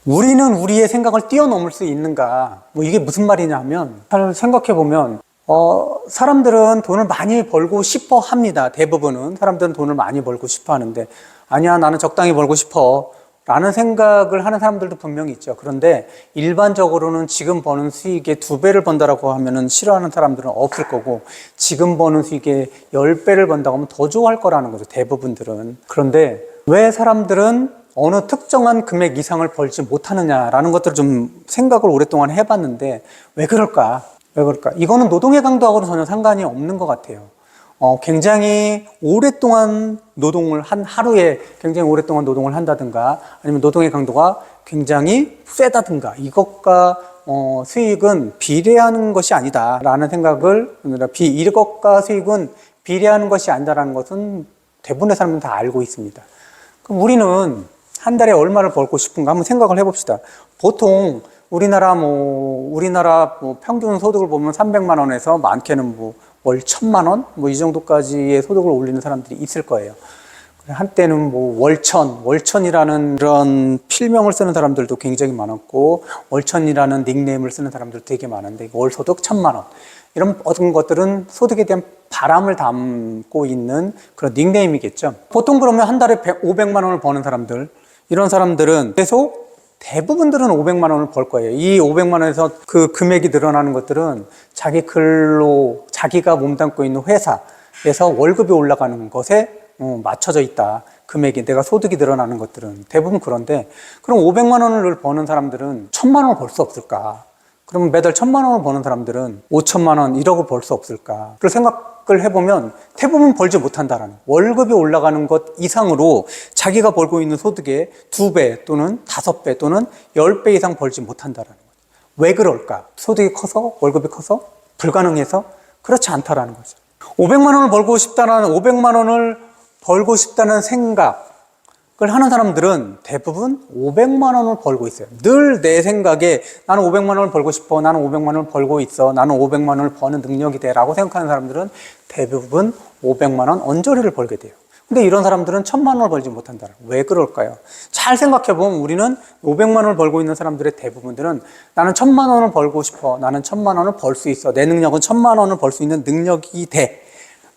우리는 우리의 생각을 뛰어넘을 수 있는가? 뭐 이게 무슨 말이냐 하면, 잘 생각해 보면, 사람들은 돈을 많이 벌고 싶어 합니다. 대부분은. 사람들은 돈을 많이 벌고 싶어 하는데, 아니야, 나는 적당히 벌고 싶어. 라는 생각을 하는 사람들도 분명히 있죠. 그런데 일반적으로는 지금 버는 수익의 2배를 번다라고 하면은 싫어하는 사람들은 없을 거고, 지금 버는 수익의 10배를 번다고 하면 더 좋아할 거라는 거죠. 대부분들은. 그런데 왜 사람들은 어느 특정한 금액 이상을 벌지 못하느냐라는 것들을 좀 생각을 오랫동안 해봤는데, 왜 그럴까? 왜 그럴까? 이거는 노동의 강도하고는 전혀 상관이 없는 것 같아요. 굉장히 오랫동안 노동을 하루에 굉장히 오랫동안 노동을 한다든가, 아니면 노동의 강도가 굉장히 세다든가, 이것과 수익은 비례하는 것이 아니다라는 생각을, 이것과 수익은 비례하는 것이 아니다라는 것은 대부분의 사람들은 다 알고 있습니다. 그럼 우리는 한 달에 얼마를 벌고 싶은가 한번 생각을 해봅시다. 보통 우리나라 평균 소득을 보면 300만 원에서 많게는 월 1000만 원? 이 정도까지의 소득을 올리는 사람들이 있을 거예요. 한때는 월천이라는 그런 필명을 쓰는 사람들도 굉장히 많았고, 월천이라는 닉네임을 쓰는 사람들도 되게 많은데, 월소득 1000만 원. 이런 어떤 것들은 소득에 대한 바람을 담고 있는 그런 닉네임이겠죠. 보통 그러면 한 달에 500만 원을 버는 사람들, 이런 사람들은 대부분들은 500만 원을 벌 거예요. 이 500만 원에서 그 금액이 늘어나는 것들은 자기 근로, 자기가 몸담고 있는 회사에서 월급이 올라가는 것에 맞춰져 있다. 금액이, 내가 소득이 늘어나는 것들은 대부분 그런데, 그럼 500만 원을 버는 사람들은 1000만 원을 벌 수 없을까? 그러면 매달 1000만 원을 버는 사람들은 5천만 원, 1억을 벌 수 없을까? 그 생각을 해보면 대부분 벌지 못한다라는, 월급이 올라가는 것 이상으로 자기가 벌고 있는 소득의 2배 또는 5배 또는 10배 이상 벌지 못한다라는 거죠. 왜 그럴까? 소득이 커서? 월급이 커서? 불가능해서? 그렇지 않다라는 거죠. 500만 원을 벌고 싶다는 생각을 하는 사람들은 대부분 500만 원을 벌고 있어요. 늘 내 생각에 나는 500만 원을 벌고 싶어, 나는 500만 원을 벌고 있어, 나는 500만 원을 버는 능력이 돼 라고 생각하는 사람들은 대부분 500만 원 언저리를 벌게 돼요. 근데 이런 사람들은 1000만 원을 벌지 못한다. 왜 그럴까요? 잘 생각해보면 우리는 500만 원을 벌고 있는 사람들의 대부분들은 나는 1000만 원을 벌고 싶어, 나는 1000만 원을 벌 수 있어, 내 능력은 1000만 원을 벌 수 있는 능력이 돼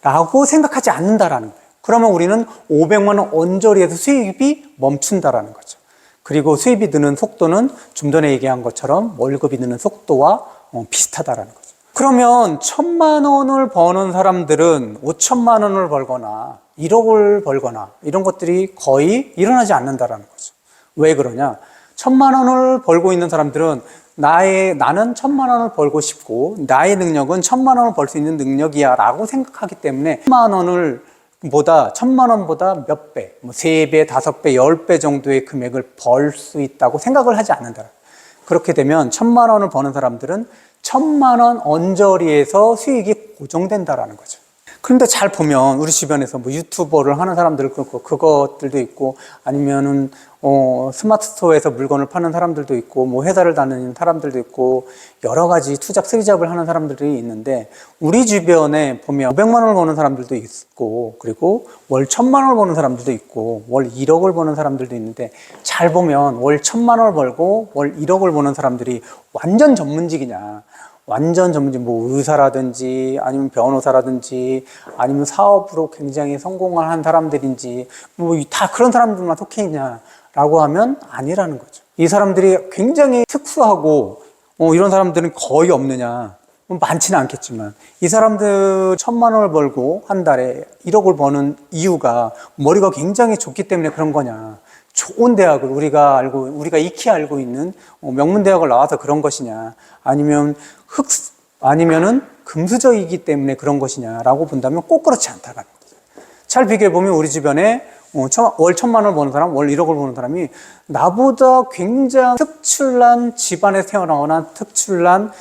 라고 생각하지 않는다라는 거예요. 그러면 우리는 500만 원 언저리에서 수입이 멈춘다라는 거죠. 그리고 수입이 느는 속도는 좀 전에 얘기한 것처럼 월급이 느는 속도와 비슷하다라는 거죠. 그러면 1000만 원을 버는 사람들은 5천만 원을 벌거나 1억을 벌거나 이런 것들이 거의 일어나지 않는다라는 거죠. 왜 그러냐? 1000만 원을 벌고 있는 사람들은 나는 1000만 원을 벌고 싶고 나의 능력은 1000만 원을 벌 수 있는 능력이야 라고 생각하기 때문에 1000만 원보다 몇 배, 3배, 5배, 10배 정도의 금액을 벌 수 있다고 생각을 하지 않는다. 그렇게 되면 1000만 원을 버는 사람들은 1000만 원 언저리에서 수익이 고정된다라는 거죠. 그런데 잘 보면 우리 주변에서 유튜버를 하는 사람들 그렇고 그것들도 있고, 아니면은 스마트 스토어에서 물건을 파는 사람들도 있고, 회사를 다니는 사람들도 있고, 여러 가지 투잡, 쓰리잡을 하는 사람들이 있는데, 우리 주변에 보면 500만 원을 버는 사람들도 있고, 그리고 월 1000만 원을 버는 사람들도 있고, 월 1억을 버는 사람들도 있는데, 잘 보면 월 1000만 원을 벌고 월 1억을 버는 사람들이 완전 전문직이냐? 완전 전문직, 의사라든지, 아니면 변호사라든지, 아니면 사업으로 굉장히 성공을 한 사람들인지, 다 그런 사람들만 속해 있냐라고 하면 아니라는 거죠. 이 사람들이 굉장히 특수하고, 이런 사람들은 거의 없느냐? 많지는 않겠지만, 이 사람들 1000만 원을 벌고 한 달에 1억을 버는 이유가 머리가 굉장히 좋기 때문에 그런 거냐? 좋은 대학을 우리가 익히 알고 있는 명문대학을 나와서 그런 것이냐, 아니면은 금수저이기 때문에 그런 것이냐라고 본다면 꼭 그렇지 않다라는 거죠. 잘 비교해보면 우리 주변에 월 1000만 원을 버는 사람, 월 1억을 버는 사람이 나보다 굉장히 특출난 집안에서 태어나거나 특출난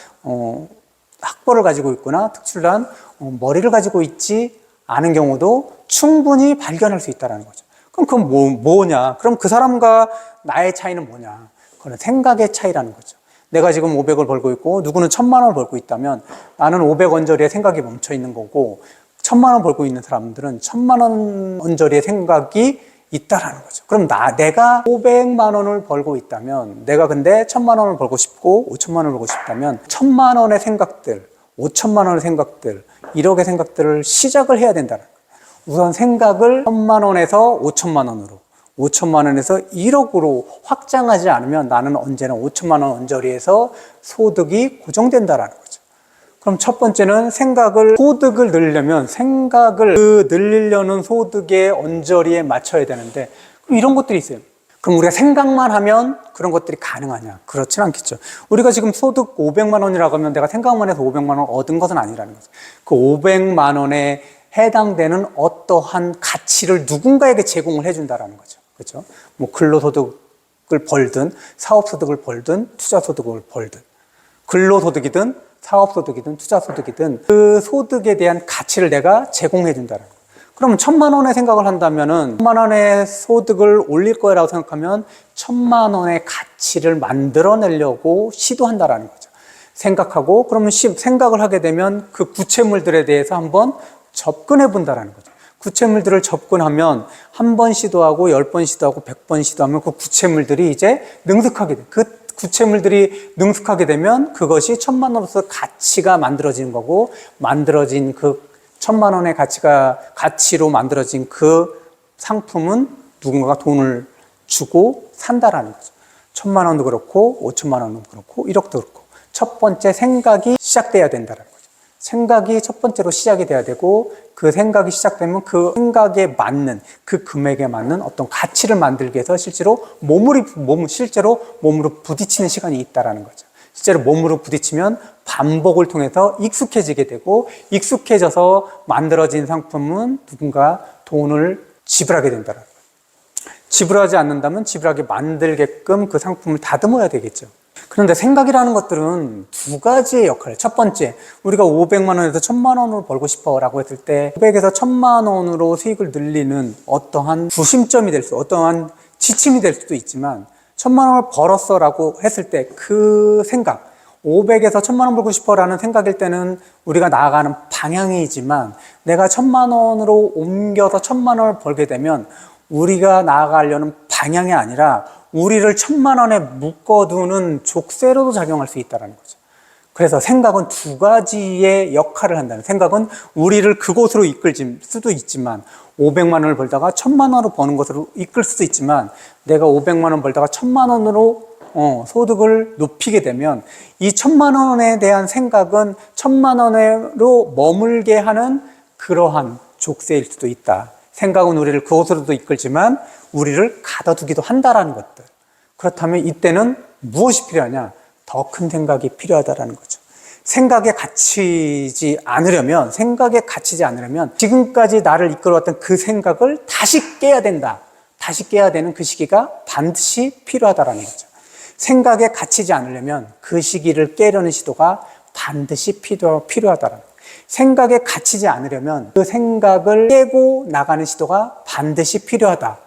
학벌을 가지고 있거나 특출난 머리를 가지고 있지 않은 경우도 충분히 발견할 수 있다는 거죠. 그럼 그건 뭐냐? 그럼 그 사람과 나의 차이는 뭐냐? 그건 생각의 차이라는 거죠. 내가 지금 500을 벌고 있고 누구는 1000만 원을 벌고 있다면 나는 500 언저리에 생각이 멈춰 있는 거고, 1000만 원 벌고 있는 사람들은 1000만 원 언저리에 생각이 있다라는 거죠. 그럼 내가 500만 원을 벌고 있다면, 내가 근데 1000만 원을 벌고 싶고 5천만 원을 벌고 싶다면 1000만 원의 생각들, 5천만 원의 생각들, 1억의 생각들을 시작을 해야 된다는 거예요. 우선 생각을 1000만 원에서 5천만 원으로, 5천만 원에서 1억으로 확장하지 않으면 나는 언제나 5천만 원 언저리에서 소득이 고정된다라는 거죠. 그럼 첫 번째는 소득을 늘리려면 생각을 늘리려는 소득의 언저리에 맞춰야 되는데, 그럼 이런 것들이 있어요. 그럼 우리가 생각만 하면 그런 것들이 가능하냐? 그렇진 않겠죠. 우리가 지금 소득 500만 원이라고 하면 내가 생각만 해서 500만 원 얻은 것은 아니라는 거죠. 그 500만 원에 해당되는 어떠한 가치를 누군가에게 제공을 해준다라는 거죠. 그렇죠? 뭐 근로소득을 벌든 사업소득을 벌든 투자소득을 벌든, 근로소득이든 사업소득이든 투자소득이든 그 소득에 대한 가치를 내가 제공해 준다는 거예요. 그러면 1000만 원의 생각을 한다면은 1000만 원의 소득을 올릴 거라고 생각하면 1000만 원의 가치를 만들어내려고 시도한다라는 거죠. 생각하고, 그러면 생각을 하게 되면 그 구체물들에 대해서 한번 접근해 본다라는 거죠. 구체물들을 접근하면 한 번 시도하고 10번 시도하고 100번 시도하면 그 구체물들이 이제 능숙하게 돼. 그 구체물들이 능숙하게 되면 그것이 1000만 원으로서 가치가 만들어지는 거고, 만들어진 그 1000만 원의 가치로 만들어진 그 상품은 누군가가 돈을 주고 산다라는 거죠. 1000만 원도 그렇고 5천만 원도 그렇고 1억도 그렇고, 첫 번째 생각이 시작돼야 된다는 거죠. 생각이 첫 번째로 시작이 돼야 되고, 그 생각이 시작되면 그 생각에 맞는, 그 금액에 맞는 어떤 가치를 만들기 위해서 실제로 몸으로 부딪히는 시간이 있다라는 거죠. 실제로 몸으로 부딪히면 반복을 통해서 익숙해지게 되고, 익숙해져서 만들어진 상품은 누군가 돈을 지불하게 된다는 거예요. 지불하지 않는다면 지불하게 만들게끔 그 상품을 다듬어야 되겠죠. 그런데 생각이라는 것들은 두 가지의 역할. 첫 번째, 우리가 500만 원에서 1000만 원으로 벌고 싶어 라고 했을 때 500에서 1000만 원으로 수익을 늘리는 어떠한 구심점이 될 수, 어떠한 지침이 될 수도 있지만, 1000만 원을 벌었어 라고 했을 때 그 생각, 500에서 1000만 원 벌고 싶어 라는 생각일 때는 우리가 나아가는 방향이지만, 내가 1000만 원으로 옮겨서 1000만 원을 벌게 되면 우리가 나아가려는 방향이 아니라 우리를 1000만 원에 묶어두는 족쇄로도 작용할 수 있다는 거죠. 그래서 생각은 두 가지의 역할을 한다는, 생각은 우리를 그곳으로 이끌 수도 있지만, 500만 원을 벌다가 1000만 원으로 버는 것으로 이끌 수도 있지만, 내가 500만 원 벌다가 1000만 원으로 소득을 높이게 되면 이 1000만 원에 대한 생각은 1000만 원으로 머물게 하는 그러한 족쇄일 수도 있다. 생각은 우리를 그곳으로도 이끌지만 우리를 가둬두기도 한다라는 것들. 그렇다면 이때는 무엇이 필요하냐? 더 큰 생각이 필요하다라는 거죠. 생각에 갇히지 않으려면 지금까지 나를 이끌어왔던 그 생각을 다시 깨야 된다. 다시 깨야 되는 그 시기가 반드시 필요하다라는 거죠. 생각에 갇히지 않으려면 그 시기를 깨려는 시도가 반드시 필요하다라는 거죠. 생각에 갇히지 않으려면 그 생각을 깨고 나가는 시도가 반드시 필요하다.